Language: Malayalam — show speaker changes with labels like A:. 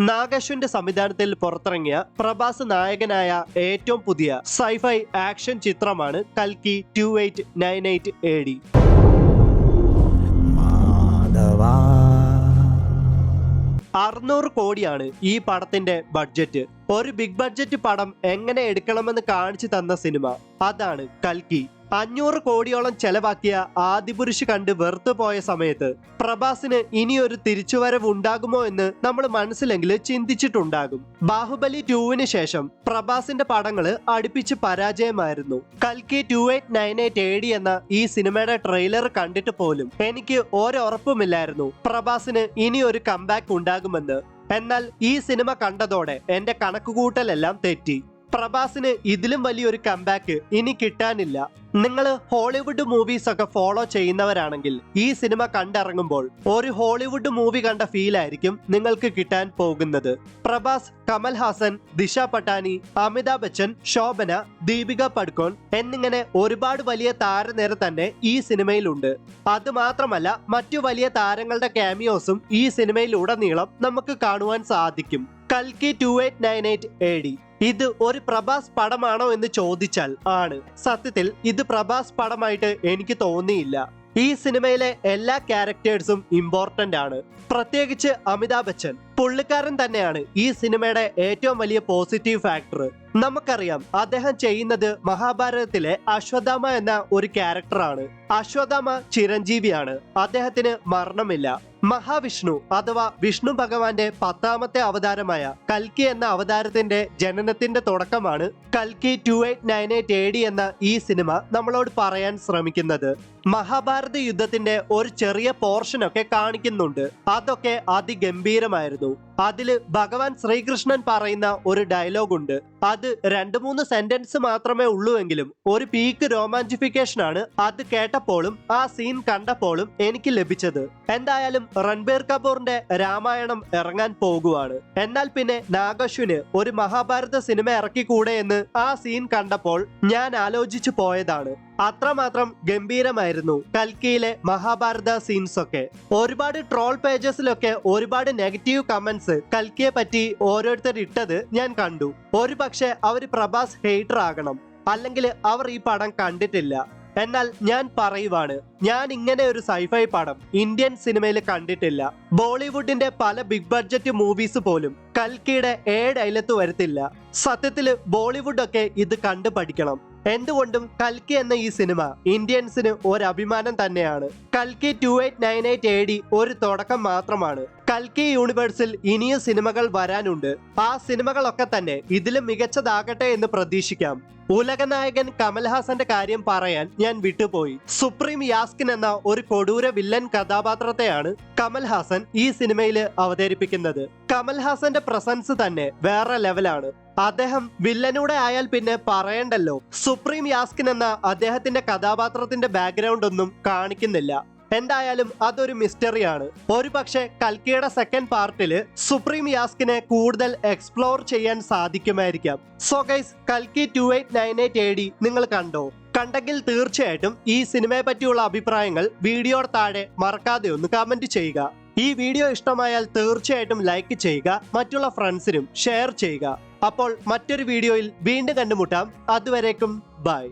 A: നാഗശ്വിന്റെ സംവിധാനത്തിൽ പുറത്തിറങ്ങിയ പ്രഭാസ് നായകനായ ഏറ്റവും പുതിയ സൈഫൈ ആക്ഷൻ ചിത്രമാണ് കൽക്കി 2898 AD. 600 കോടിയാണ് ഈ പടത്തിന്റെ ബഡ്ജറ്റ്. ഒരു ബിഗ് ബഡ്ജറ്റ് പടം എങ്ങനെ എടുക്കണമെന്ന് കാണിച്ചു തന്ന സിനിമ അതാണ് കൽക്കി. 500 കോടിയോളം ചെലവാക്കിയ ആദിപുരുഷ് കണ്ട് വെറുത്തു പോയ സമയത്ത് പ്രഭാസിന് ഇനിയൊരു തിരിച്ചുവരവ് ഉണ്ടാകുമോ എന്ന് നമ്മൾ മനസ്സിലെങ്കിൽ ചിന്തിച്ചിട്ടുണ്ടാകും. ബാഹുബലി 2-ന് ശേഷം പ്രഭാസിന്റെ പടങ്ങള് അടുപ്പിച്ച് പരാജയമായിരുന്നു. കൽക്കി 2898 AD എന്ന ഈ സിനിമയുടെ ട്രെയിലർ കണ്ടിട്ട് പോലും എനിക്ക് ഒരുറപ്പുമില്ലായിരുന്നു പ്രഭാസിന് ഇനി ഒരു കംബാക്ക് ഉണ്ടാകുമെന്ന്. എന്നാൽ ഈ സിനിമ കണ്ടതോടെ എന്റെ കണക്കുകൂട്ടലെല്ലാം തെറ്റി. പ്രഭാസിന് ഇതിലും വലിയൊരു കംബാക്ക് ഇനി കിട്ടാനില്ല. നിങ്ങൾ ഹോളിവുഡ് മൂവീസ് ഒക്കെ ഫോളോ ചെയ്യുന്നവരാണെങ്കിൽ ഈ സിനിമ കണ്ടിറങ്ങുമ്പോൾ ഒരു ഹോളിവുഡ് മൂവി കണ്ട ഫീൽ ആയിരിക്കും നിങ്ങൾക്ക് കിട്ടാൻ പോകുന്നത്. പ്രഭാസ്, കമൽ ഹാസൻ, ദിശ പട്ടാനി, അമിതാഭ് ബച്ചൻ, ശോഭന, ദീപിക പഡുക്കോൺ എന്നിങ്ങനെ ഒരുപാട് വലിയ താരനിര തന്നെ ഈ സിനിമയിലുണ്ട്. അത് മാത്രമല്ല മറ്റു വലിയ താരങ്ങളുടെ ക്യാമിയോസും ഈ സിനിമയിലുടനീളം നമുക്ക് കാണുവാൻ സാധിക്കും. കൽക്കി 2898 AD ഇത് ഒരു പ്രഭാസ് പടമാണോ എന്ന് ചോദിച്ചാൽ ആണ്. സത്യത്തിൽ ഇത് പ്രഭാസ് പടമായിട്ട് എനിക്ക് തോന്നിയില്ല. ഈ സിനിമയിലെ എല്ലാ ക്യാരക്ടേഴ്സും ഇമ്പോർട്ടന്റ് ആണ്. പ്രത്യേകിച്ച് അമിതാഭ് ബച്ചൻ. പുള്ളിക്കാരൻ തന്നെയാണ് ഈ സിനിമയുടെ ഏറ്റവും വലിയ പോസിറ്റീവ് ഫാക്ടർ. നമുക്കറിയാം അദ്ദേഹം ചെയ്യുന്നത് മഹാഭാരതത്തിലെ അശ്വത്ഥാമ എന്ന ഒരു ക്യാരക്ടറാണ്. അശ്വത്ഥാമ ചിരഞ്ജീവിയാണ്, അദ്ദേഹത്തിന് മരണമില്ല. മഹാവിഷ്ണു അഥവാ വിഷ്ണു ഭഗവാന്റെ 10ാമത്തെ അവതാരമായ കൽക്കി എന്ന അവതാരത്തിന്റെ ജനനത്തിന്റെ തുടക്കമാണ് കൽക്കി 2898 AD എന്ന ഈ സിനിമ നമ്മളോട് പറയാൻ ശ്രമിക്കുന്നത്. മഹാഭാരത യുദ്ധത്തിന്റെ ഒരു ചെറിയ പോർഷൻ ഒക്കെ കാണിക്കുന്നുണ്ട്. അതൊക്കെ അതിഗംഭീരമായിരുന്നു. അതില് ഭഗവാൻ ശ്രീകൃഷ്ണൻ പറയുന്ന ഒരു ഡയലോഗ് ഉണ്ട്. അത് 2-3 സെന്റൻസ് മാത്രമേ ഉള്ളൂവെങ്കിലും ഒരു പീക്ക് റൊമാൻറ്റിഫിക്കേഷൻ ആണ് അത് കേട്ടപ്പോഴും ആ സീൻ കണ്ടപ്പോഴും എനിക്ക് ലഭിച്ചത്. എന്തായാലും രൺബീർ കപൂറിന്റെ രാമായണം ഇറങ്ങാൻ പോകുവാണ്. എന്നാൽ പിന്നെ നാഗശ്വിന് ഒരു മഹാഭാരത സിനിമ ഇറക്കിക്കൂടെ എന്ന് ആ സീൻ കണ്ടപ്പോൾ ഞാൻ ആലോചിച്ചു പോയതാണ്. അത്രമാത്രം ഗംഭീരമായിരുന്നു കൽക്കിയിലെ മഹാഭാരത സീൻസ് ഒക്കെ. ഒരുപാട് ട്രോൾ പേജസിലൊക്കെ ഒരുപാട് നെഗറ്റീവ് കമന്റ്സ് കൽക്കിയെ പറ്റി ഓരോരുത്തർ ഇട്ടത് ഞാൻ കണ്ടു. ഒരു പക്ഷെ അവര് പ്രഭാസ് ഹെയ്റ്റർ ആകണം, അല്ലെങ്കിൽ അവർ ഈ പടം കണ്ടിട്ടില്ല. എന്നാൽ ഞാൻ പറയുവാണ്, ഞാൻ ഇങ്ങനെ ഒരു സൈഫൈ പടം ഇന്ത്യൻ സിനിമയിൽ കണ്ടിട്ടില്ല. ബോളിവുഡിന്റെ പല ബിഗ് ബഡ്ജറ്റ് മൂവീസ് പോലും കൽക്കിയുടെ അയലത്ത് വരത്തില്ല. സത്യത്തില് ബോളിവുഡ് ഒക്കെ ഇത് കണ്ടു പഠിക്കണം. എന്തുകൊണ്ടും കൽക്കി എന്ന ഈ സിനിമ ഇന്ത്യൻസിന് ഒരു അഭിമാനം തന്നെയാണ്. കൽക്കി 2898 AD ഒരു തുടക്കം മാത്രമാണ്. കൽക്കി യൂണിവേഴ്സിൽ ഇനിയും സിനിമകൾ വരാനുണ്ട്. ആ സിനിമകളൊക്കെ തന്നെ ഇതിലും മികച്ചതാകട്ടെ എന്ന് പ്രതീക്ഷിക്കാം. ഉലകനായകൻ കമൽഹാസന്റെ കാര്യം പറയാൻ ഞാൻ വിട്ടുപോയി. സുപ്രീം യാസ്കിൻ എന്ന ഒരു കൊടൂര വില്ലൻ കഥാപാത്രത്തെയാണ് കമൽഹാസൻ ഈ സിനിമയിൽ അവതരിപ്പിക്കുന്നത്. കമൽഹാസന്റെ പ്രസൻസ് തന്നെ വേറെ ലെവലാണ്. അദ്ദേഹം വില്ലനൂടെ ആയാൽ പിന്നെ പറയണ്ടല്ലോ. സുപ്രീം യാസ്കിൻ എന്ന അദ്ദേഹത്തിന്റെ കഥാപാത്രത്തിന്റെ ബാക്ക്ഗ്രൗണ്ട് ഒന്നും കാണിക്കുന്നില്ല. എന്തായാലും അതൊരു മിസ്റ്ററിയാണ്. ഒരു പക്ഷെ കൽക്കിയുടെ സെക്കൻഡ് പാർട്ടില് സുപ്രീം യാസ്കിനെ കൂടുതൽ എക്സ്പ്ലോർ ചെയ്യാൻ സാധിക്കുമായിരിക്കാം. സോ ഗൈസ്, കൽക്കി 2898 AD നിങ്ങൾ കണ്ടോ? കണ്ടെങ്കിൽ തീർച്ചയായിട്ടും ഈ സിനിമയെ പറ്റിയുള്ള അഭിപ്രായങ്ങൾ വീഡിയോയുടെ താഴെ മറക്കാതെ ഒന്ന് കമന്റ് ചെയ്യുക. ഈ വീഡിയോ ഇഷ്ടമായാൽ തീർച്ചയായിട്ടും ലൈക്ക് ചെയ്യുക, മറ്റുള്ള ഫ്രണ്ട്സിനും ഷെയർ ചെയ്യുക. അപ്പോൾ മറ്റൊരു വീഡിയോയിൽ വീണ്ടും കണ്ടുമുട്ടാം. അതുവരേക്കും ബൈ.